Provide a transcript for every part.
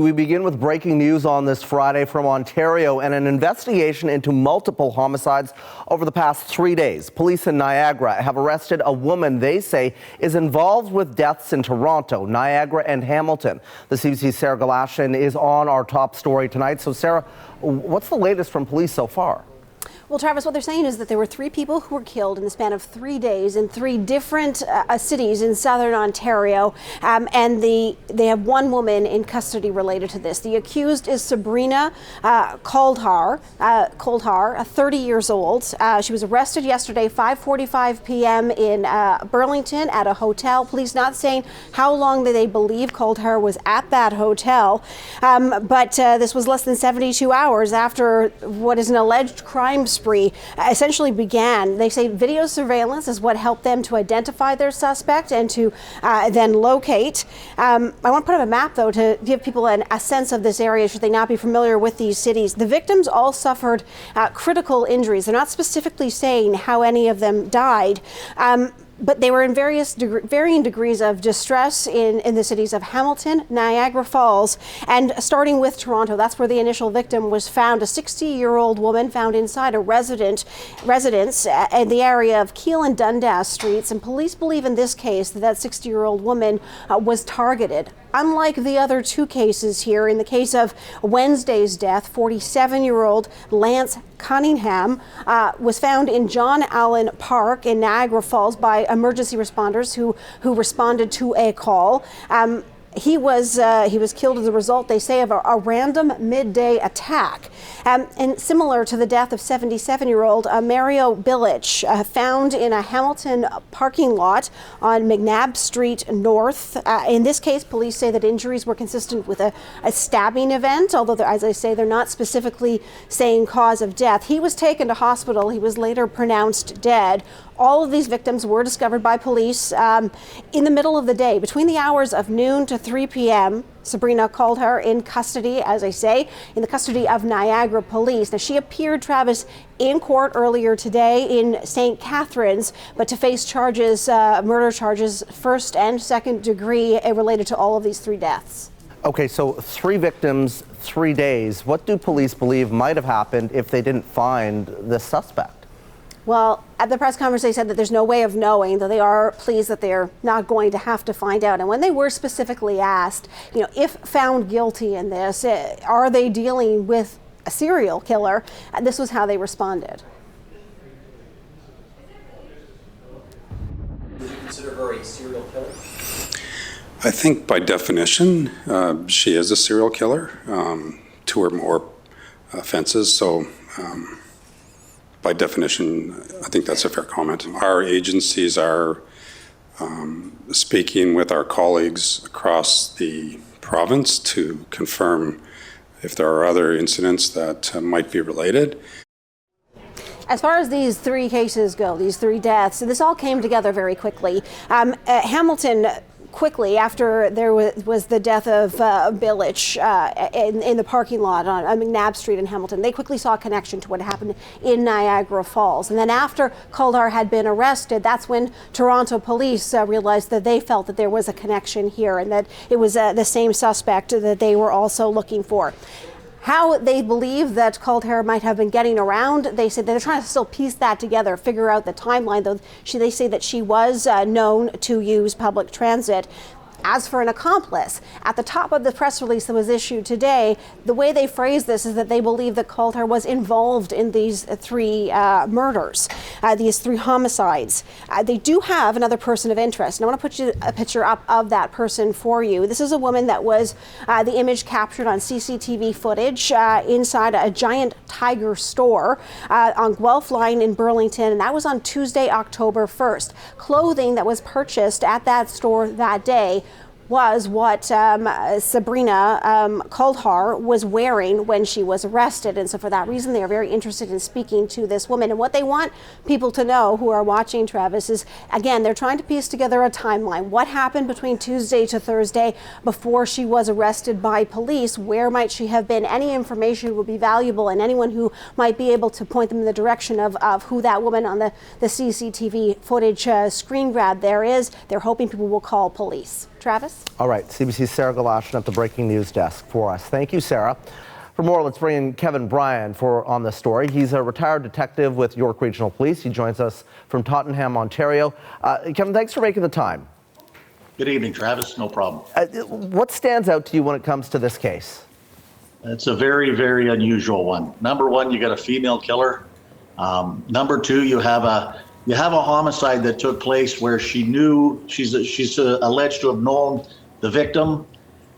We begin with breaking news on this Friday from Ontario and an investigation into multiple homicides over the past 3 days. Police in Niagara have arrested a woman they say is involved with deaths in Toronto, Niagara and Hamilton. The CBC's Sarah Galashan is on our top story tonight. So Sarah, what's the latest from police so far? Well, Travis, what they're saying is that there were 3 people who were killed in the span of 3 days in 3 different cities in southern Ontario, and they have 1 woman in custody related to this. The accused is Sabrina Koldhar, 30 years old. She was arrested yesterday, 5:45 p.m. in Burlington at a hotel. Police not saying how long they believe Koldhar was at that hotel, but this was less than 72 hours after what is an alleged crime spree essentially began. They say video surveillance is what helped them to identify their suspect and to then locate. I want to put up a map, though, to give people a sense of this area should they not be familiar with these cities. The victims all suffered critical injuries. They're not specifically saying how any of them died. But they were in varying degrees of distress in the cities of Hamilton, Niagara Falls, and starting with Toronto. That's where the initial victim was found, a 60-year-old woman found inside a residence in the area of Keele and Dundas Streets. And police believe in this case that 60-year-old woman was targeted. Unlike the other 2 cases here, in the case of Wednesday's death, 47-year-old Lance Cunningham was found in John Allen Park in Niagara Falls by emergency responders who responded to a call. He was killed as a result, they say, of a random midday attack. And similar to the death of 77-year-old Mario Bilic, found in a Hamilton parking lot on McNabb Street North. In this case, police say that injuries were consistent with a stabbing event, although, as I say, they're not specifically saying cause of death. He was taken to hospital. He was later pronounced dead. All of these victims were discovered by police in the middle of the day, between the hours of noon to 3 p.m. Sabrina Koldhar in custody, as I say, in the custody of Niagara Police. Now, she appeared, Travis, in court earlier today in St. Catharines, but to face charges, murder charges, 1st and 2nd degree, related to all of these 3 deaths. Okay, so 3 victims, 3 days. What do police believe might have happened if they didn't find the suspect? Well, at the press conference, they said that there's no way of knowing, though they are pleased that they're not going to have to find out. And when they were specifically asked, if found guilty in this, are they dealing with a serial killer? This was how they responded. Would you consider her a serial killer? I think by definition, she is a serial killer, 2 or more offenses. So by definition, I think that's a fair comment. Our agencies are speaking with our colleagues across the province to confirm if there are other incidents that might be related. As far as these 3 cases go, these 3 deaths, this all came together very quickly. Hamilton, quickly after there was the death of Bilic in the parking lot on McNabb Street in Hamilton, they quickly saw a connection to what happened in Niagara Falls. And then after Koldhar had been arrested, that's when Toronto police realized that they felt that there was a connection here and that it was the same suspect that they were also looking for. How they believe that Koldhar might have been getting around, they said they're trying to still piece that together, figure out the timeline, though they say that she was known to use public transit. As for an accomplice, at the top of the press release that was issued today, the way they phrase this is that they believe that Koldhar was involved in these 3 murders, these 3 homicides. They do have another person of interest, and I want to put you a picture up of that person for you. This is a woman that was the image captured on CCTV footage inside a giant Tiger store on Guelph Line in Burlington, and that was on Tuesday, October 1st. Clothing that was purchased at that store that day was what Sabrina Koldhar was wearing when she was arrested. And so for that reason, they are very interested in speaking to this woman. And what they want people to know who are watching, Travis, is, again, they're trying to piece together a timeline. What happened between Tuesday to Thursday before she was arrested by police? Where might she have been? Any information would be valuable, and anyone who might be able to point them in the direction of who that woman on the CCTV footage screen grab there is, they're hoping people will call police. Travis? All right, CBC's Sarah Galashan at the breaking news desk for us. Thank you, Sarah. For more, let's bring in Kevin Bryan on this story. He's a retired detective with York Regional Police. He joins us from Tottenham, Ontario. Kevin, thanks for making the time. Good evening, Travis. No problem. What stands out to you when it comes to this case? It's a very, very unusual one. Number one, you got a female killer. Number two, you have a homicide that took place where she's alleged to have known the victim.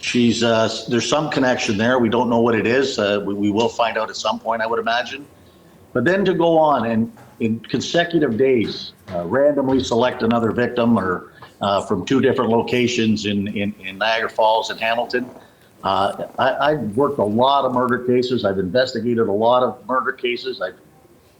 There's some connection there. We don't know what it is. We will find out at some point, I would imagine. But then to go on and in consecutive days, randomly select another victim or from two different locations in Niagara Falls and Hamilton. I've worked a lot of murder cases. I've investigated a lot of murder cases.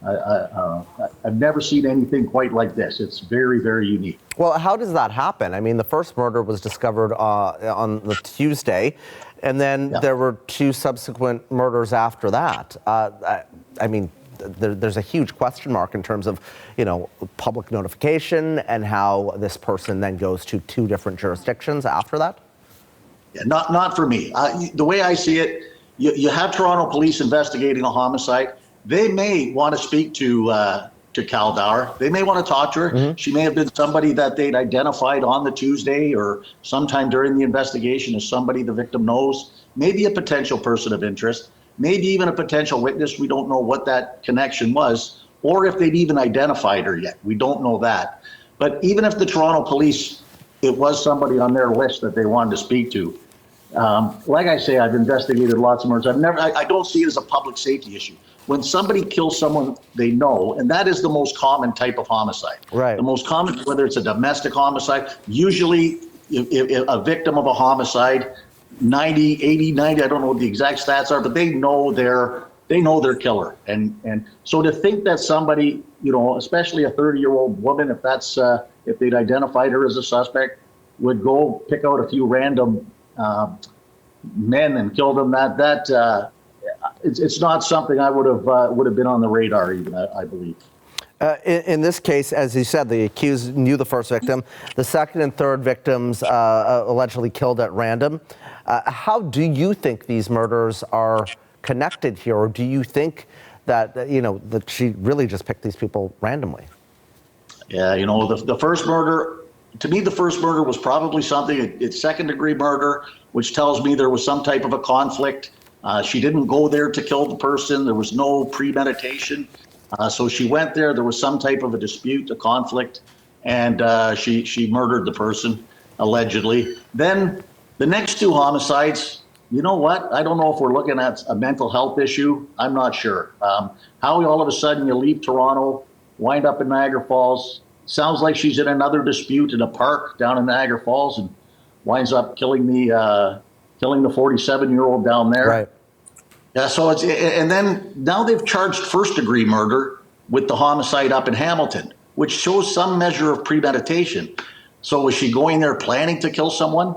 I've never seen anything quite like this. It's very, very unique. Well, how does that happen? I mean, the first murder was discovered on the Tuesday, and then there were two subsequent murders after that. I mean, there's a huge question mark in terms of, public notification and how this person then goes to two different jurisdictions after that. Yeah, not for me. The way I see it, you have Toronto Police investigating a homicide. They may want to speak to Cal Dower. They may want to talk to her. Mm-hmm. She may have been somebody that they'd identified on the Tuesday or sometime during the investigation as somebody the victim knows, maybe a potential person of interest, maybe even a potential witness. We don't know what that connection was, or if they'd even identified her yet. We don't know that. But even if the Toronto Police, it was somebody on their list that they wanted to speak to. Like I say, I've investigated lots of murders. I don't see it as a public safety issue. When somebody kills someone they know, and that is the most common type of homicide. Right. The most common, whether it's a domestic homicide, usually if a victim of a homicide, 90, I don't know what the exact stats are, but they know their killer. And so to think that somebody, especially a 30-year-old woman, if they'd identified her as a suspect, would go pick out a few random men and kill them, it's not something I would have been on the radar even, I believe. In this case, as you said, the accused knew the first victim. The second and third victims allegedly killed at random. How do you think these murders are connected here, or do you think that that she really just picked these people randomly? Yeah, the first murder. To me, the first murder was probably something. It's second-degree murder, which tells me there was some type of a conflict. She didn't go there to kill the person. There was no premeditation. So she went there. There was some type of a dispute, a conflict, and she murdered the person, allegedly. Then the next two homicides, you know what? I don't know if we're looking at a mental health issue. I'm not sure. How all of a sudden you leave Toronto, wind up in Niagara Falls. Sounds like she's in another dispute in a park down in Niagara Falls and winds up killing the 47-year-old down there. Right. Yeah. So and then now they've charged first-degree murder with the homicide up in Hamilton, which shows some measure of premeditation. So was she going there planning to kill someone?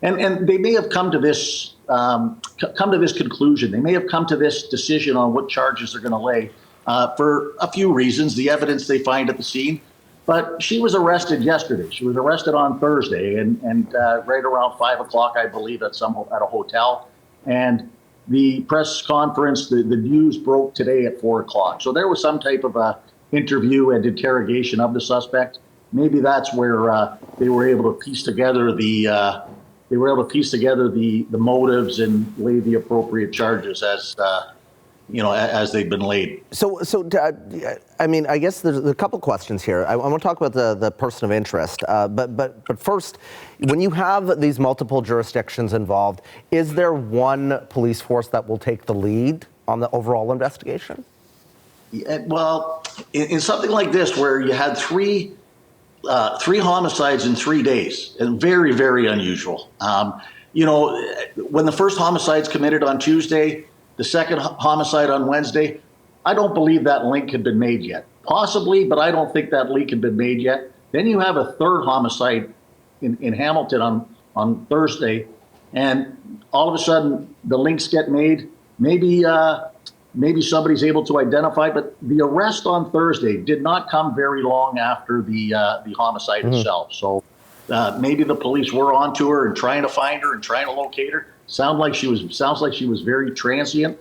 And they may have come to this conclusion. They may have come to this decision on what charges they're going to lay for a few reasons. The evidence they find at the scene. But she was arrested yesterday. She was arrested on Thursday, and right around 5 o'clock, I believe, at a hotel. And the press conference, the news broke today at 4 o'clock. So there was some type of a interview and interrogation of the suspect. Maybe that's where they were able to piece together the motives and lay the appropriate charges as they've been laid. So I mean, I guess there's a couple questions here. I want to talk about the person of interest, but first, when you have these multiple jurisdictions involved, is there one police force that will take the lead on the overall investigation? Yeah, well, in something like this, where you had three homicides in 3 days, and very, very unusual. When the first homicide's committed on Tuesday, the second homicide on Wednesday, I don't believe that link had been made yet. Possibly, but I don't think that link had been made yet. Then you have a third homicide in Hamilton on Thursday, and all of a sudden the links get made. Maybe somebody's able to identify, but the arrest on Thursday did not come very long after the homicide itself. So Maybe the police were onto her and trying to find her and trying to locate her. Sounds like she was very transient.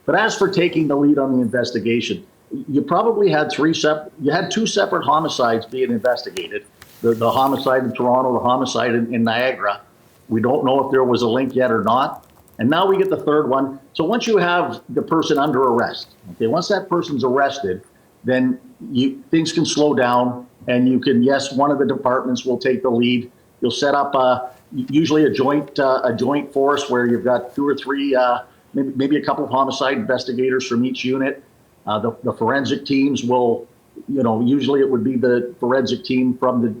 But as for taking the lead on the investigation, you probably had two separate homicides being investigated. The homicide in Toronto, the homicide in Niagara. We don't know if there was a link yet or not. And now we get the third one. So once you have the person under arrest, okay, once that person's arrested, then things can slow down, and you can, yes, one of the departments will take the lead. You'll set up usually a joint force where you've got 2 or 3, maybe a couple of homicide investigators from each unit. The forensic teams will, usually it would be the forensic team from the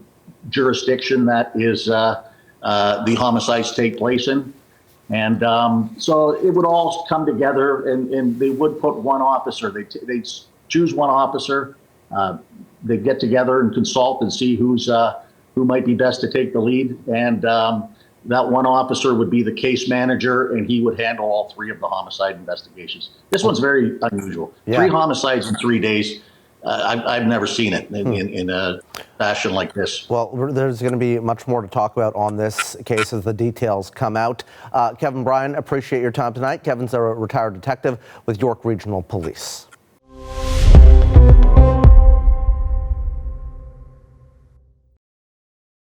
jurisdiction that is the homicides take place in. And so it would all come together, and they would put one officer. They'd choose one officer. They'd get together and consult and see who might be best to take the lead. And that one officer would be the case manager, and he would handle all 3 of the homicide investigations. This one's very unusual. Yeah. 3 homicides in 3 days. I've never seen it in a fashion like this. Well, there's going to be much more to talk about on this case as the details come out. Kevin Bryan, appreciate your time tonight. Kevin's a retired detective with York Regional Police.